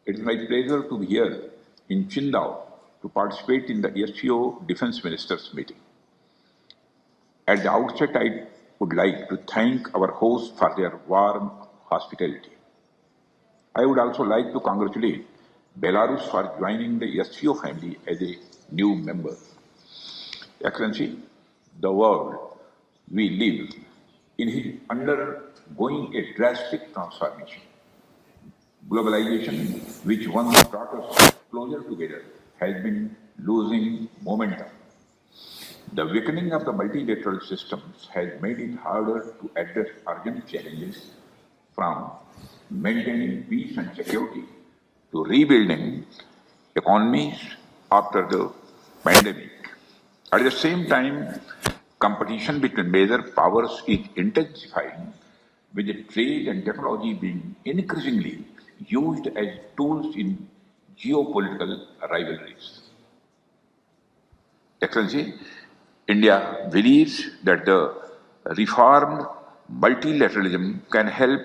It is my pleasure to be here in Qingdao to participate in the SCO Defense Ministers meeting. At the outset, I would like to thank our hosts for their warm hospitality. I would also like to congratulate Belarus for joining the SCO family as a new member. Excellency, the world we live in is undergoing a drastic transformation. Globalization, which once brought us closer together, has been losing momentum. The weakening of the multilateral systems has made it harder to address urgent challenges, from maintaining peace and security to rebuilding economies after the pandemic. At the same time, competition between major powers is intensifying, with trade and technology being increasingly used as tools in geopolitical rivalries. Excellency, India believes that the reformed multilateralism can help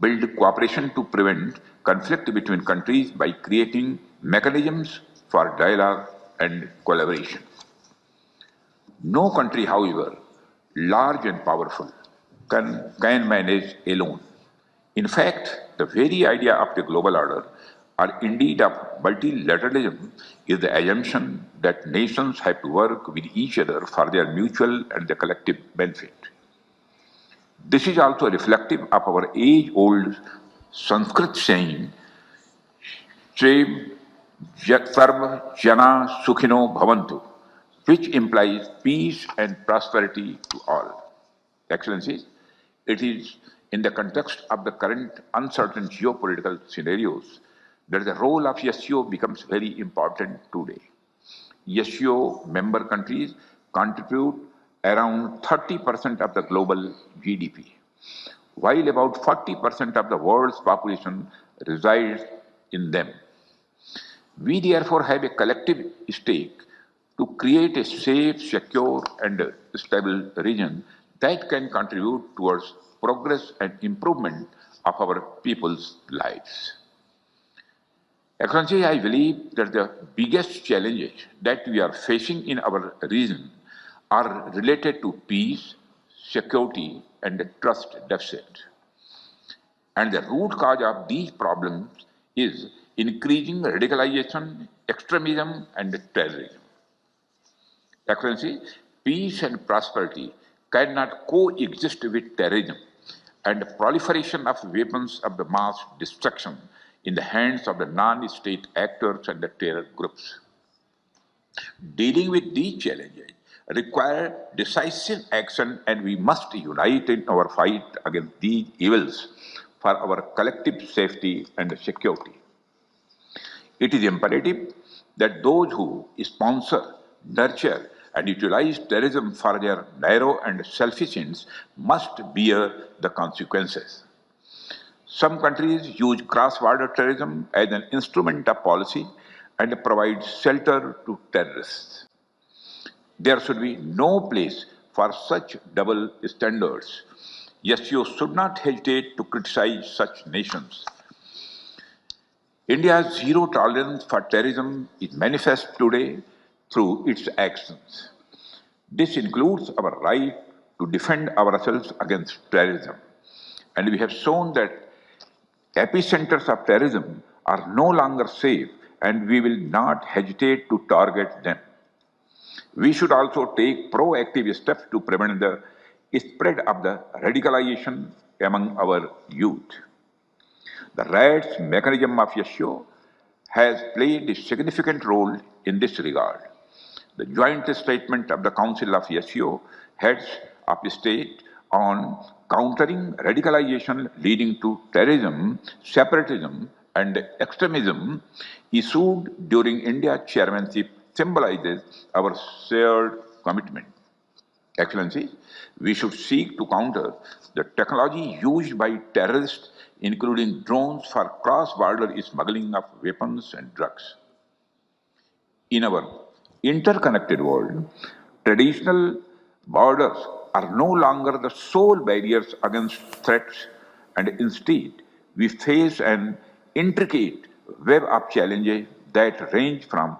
build cooperation to prevent conflict between countries by creating mechanisms for dialogue and collaboration. No country, however, large and powerful, can manage alone. In fact, the very idea of the global order, or indeed of multilateralism, is the assumption that nations have to work with each other for their mutual and the collective benefit. This is also reflective of our age-old Sanskrit saying, Shrev Sarva Jana Sukhino Bhavantu, which implies peace and prosperity to all. Excellencies, it is in the context of the current uncertain geopolitical scenarios that the role of SCO becomes very important today. SCO member countries contribute around 30% of the global GDP, while about 40% of the world's population resides in them. We therefore have a collective stake to create a safe, secure, and stable region that can contribute towards progress and improvement of our people's lives. Excellency, I believe that the biggest challenges that we are facing in our region are related to peace, security, and the trust deficit. And the root cause of these problems is increasing radicalization, extremism, and terrorism. Excellency, peace and prosperity cannot coexist with terrorism and the proliferation of weapons of the mass destruction in the hands of the non-state actors and the terror groups. Dealing with these challenges require decisive action, and we must unite in our fight against these evils for our collective safety and security. It is imperative that those who sponsor, nurture, and utilize terrorism for their narrow and selfish ends must bear the consequences. Some countries use cross-border terrorism as an instrument of policy and provide shelter to terrorists. There should be no place for such double standards. SCO should not hesitate to criticize such nations. India's zero tolerance for terrorism is manifest today through its actions. This includes our right to defend ourselves against terrorism. And we have shown that epicenters of terrorism are no longer safe, and we will not hesitate to target them. We should also take proactive steps to prevent the spread of the radicalization among our youth. The RADS mechanism of SCO has played a significant role in this regard. The joint statement of the Council of SCO heads of state on countering radicalization leading to terrorism, separatism, and extremism, issued during India's chairmanship, symbolizes our shared commitment. Excellency, we should seek to counter the technology used by terrorists, including drones, for cross-border smuggling of weapons and drugs. In our interconnected world, traditional borders are no longer the sole barriers against threats, and instead we face an intricate web of challenges that range from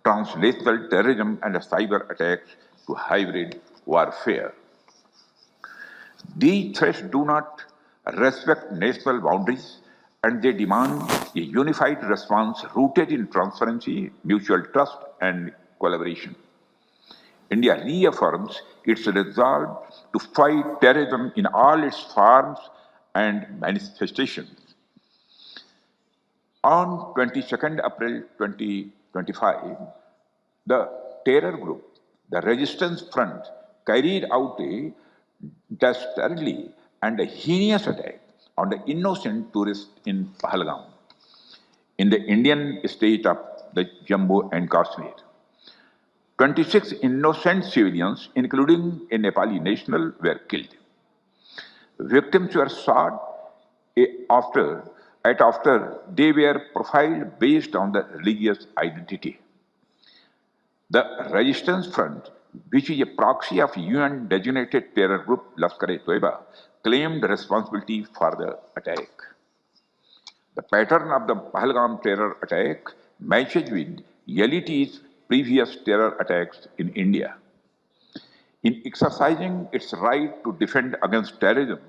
translational terrorism and cyber attacks to hybrid warfare. These threats do not respect national boundaries and they demand a unified response rooted in transparency, mutual trust, and collaboration. India reaffirms its resolve to fight terrorism in all its forms and manifestations. On 22nd April 2025, the terror group, the Resistance Front, carried out a dastardly and a heinous attack on the innocent tourists in Pahalgam, in the Indian state of the Jammu and Kashmir. 26 innocent civilians, including a Nepali national, were killed. Victims were shot after they were profiled based on the religious identity. The Resistance Front, which is a proxy of UN-designated terror group Lashkar-e-Toiba, claimed responsibility for the attack. The pattern of the Pahalgam terror attack matches with LET's previous terror attacks in India. In exercising its right to defend against terrorism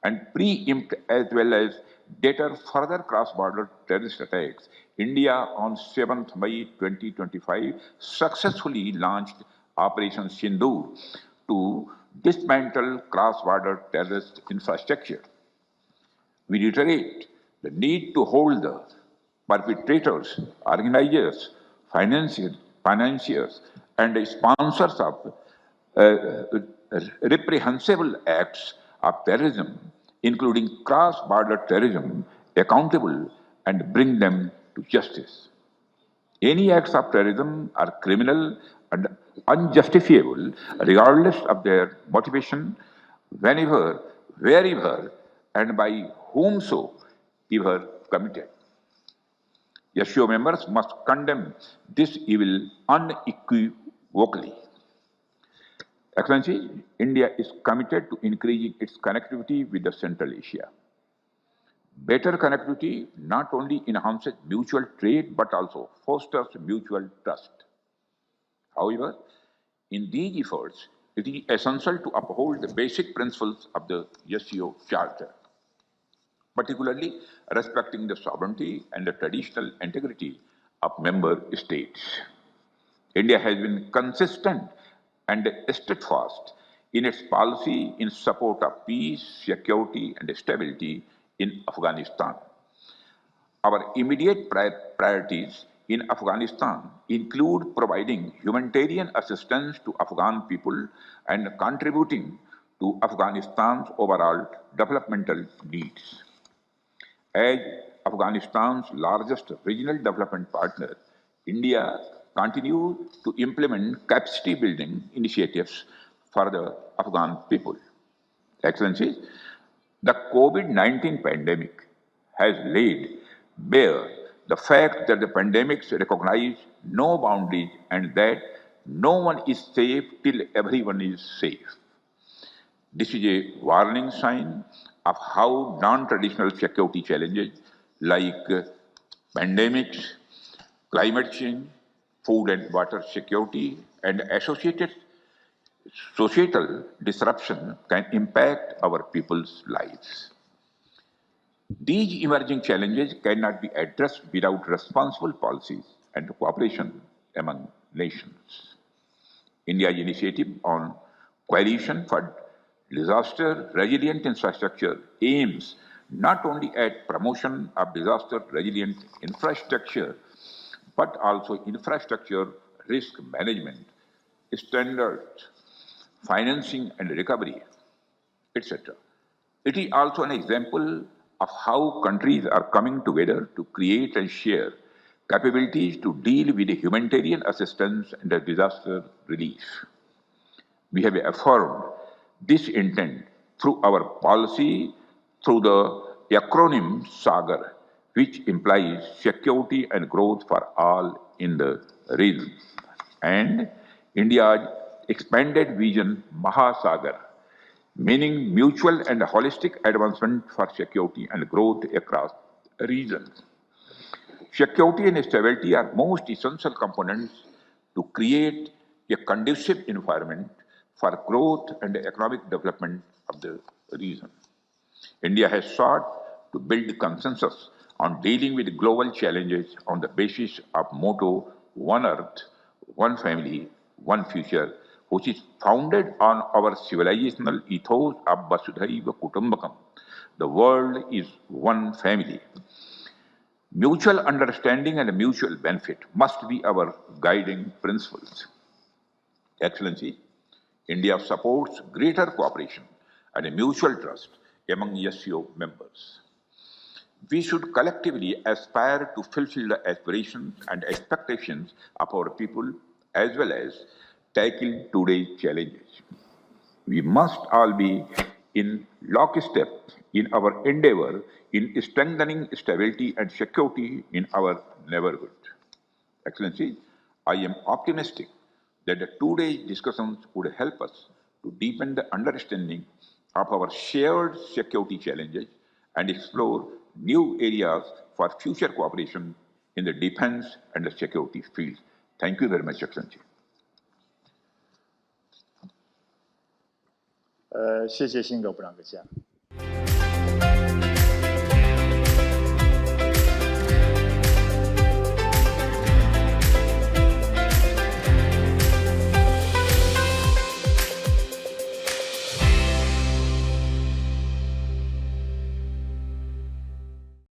and preempt as well as deter further cross-border terrorist attacks, India on 7th May 2025 successfully launched Operation Sindoor to dismantle cross-border terrorist infrastructure. We reiterate the need to hold the perpetrators, organizers, financiers, and sponsors of reprehensible acts of terrorism, including cross-border terrorism, accountable and bring them to justice. Any acts of terrorism are criminal and unjustifiable, regardless of their motivation, whenever, wherever, and by whomsoever committed. SCO members must condemn this evil unequivocally. Excellency, India is committed to increasing its connectivity with the Central Asia. Better connectivity not only enhances mutual trade but also fosters mutual trust. However, in these efforts, it is essential to uphold the basic principles of the SCO Charter, particularly respecting the sovereignty and the traditional integrity of member states. India has been consistent and steadfast in its policy in support of peace, security, and stability in Afghanistan. Our immediate priorities in Afghanistan include providing humanitarian assistance to Afghan people and contributing to Afghanistan's overall developmental needs. As Afghanistan's largest regional development partner, India continues to implement capacity building initiatives for the Afghan people. Excellencies, the COVID-19 pandemic has laid bare the fact that the pandemics recognize no boundaries and that no one is safe till everyone is safe. This is a warning sign of how non-traditional security challenges like pandemics, climate change, food and water security, and associated societal disruption can impact our people's lives. These emerging challenges cannot be addressed without responsible policies and cooperation among nations. India's initiative on coalition for disaster resilient infrastructure aims not only at promotion of disaster resilient infrastructure, but also infrastructure risk management, standards, financing and recovery, etc. It is also an example of how countries are coming together to create and share capabilities to deal with humanitarian assistance and disaster relief. We have affirmed this intent through our policy through the acronym SAGAR, which implies security and growth for all in the region, and India's expanded vision Mahasagar, meaning mutual and holistic advancement for security and growth across regions. Security and stability are most essential components to create a conducive environment for growth and economic development of the region. India has sought to build consensus on dealing with global challenges on the basis of motto One Earth, One Family, One Future, which is founded on our civilizational ethos of Vasudhaiva Kutumbakam. The world is one family. Mutual understanding and mutual benefit must be our guiding principles. Excellency, India supports greater cooperation and mutual trust among SCO members. We should collectively aspire to fulfill the aspirations and expectations of our people as well as tackle today's challenges. We must all be in lockstep in our endeavor in strengthening stability and security in our neighborhood. Excellency, I am optimistic that the today's discussions would help us to deepen the understanding of our shared security challenges and explore new areas for future cooperation in the defense and the security field. Thank you very much, Excellency. 谢谢辛格部长阁下。